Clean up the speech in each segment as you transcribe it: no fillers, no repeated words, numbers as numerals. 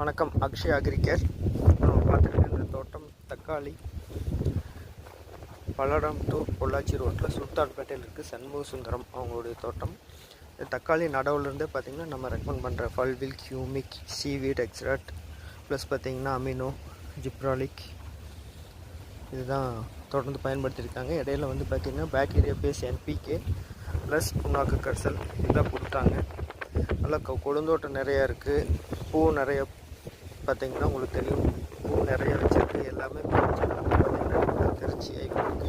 வணக்கம், அக்ஷய் அக்ரிகேர். நம்ம பார்த்துட்டு இந்த தோட்டம் தக்காளி பல்லடம் டு பொள்ளாச்சி ரோட்டில் சுல்தான்பேட்டையில் இருக்குது. சண்முக சுந்தரம் அவங்களுடைய தோட்டம். இந்த தக்காளி நடவுலேருந்தே பார்த்திங்கன்னா நம்ம ரெக்கமெண்ட் பண்ணுற ஃபல்வில், கியூமிக், சீவீட், எக்ஸ்ராட் ப்ளஸ் பார்த்திங்கன்னா அமினோ, ஜிப்ராலிக் இதுதான் தொடர்ந்து பயன்படுத்தியிருக்காங்க. இடையில வந்து பார்த்திங்கன்னா பாக்டீரியா பேஸ் என்பிகே ப்ளஸ் புண்ணாக்கு கரைசல் இதுதான் கொடுத்தாங்க. நல்லா கொழுந்தோட்டம் நிறையா இருக்குது. பூ நிறைய பார்த்திங்கன்னா உங்களுக்கு தெரியும், பூ நிறைய வச்சுருக்கு. எல்லாமே பார்த்திங்கன்னா திறச்சி ஆகிருக்கு.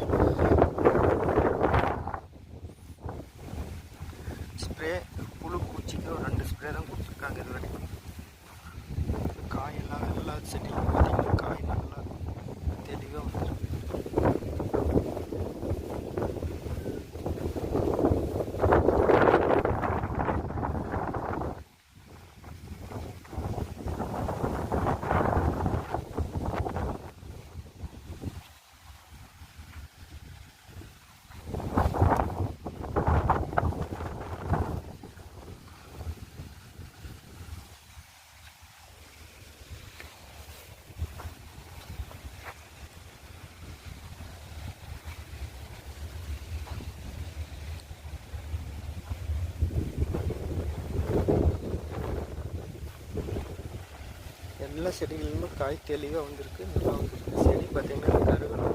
ஸ்ப்ரே புழு பூச்சிக்கு ஒரு 2 ஸ்ப்ரே தான் கொடுத்துருக்காங்க இது வரைக்கும். காயெல்லாம் எல்லா செடியும் பார்த்திங்கன்னா காய் நல்லா தெளிவாக வந்துருக்கு. எல்லா செடிகளிலுமே காய் தெளிவாக வந்திருக்கு. நல்லா வந்திருக்கு. செடி பார்த்திங்கன்னா கருவேல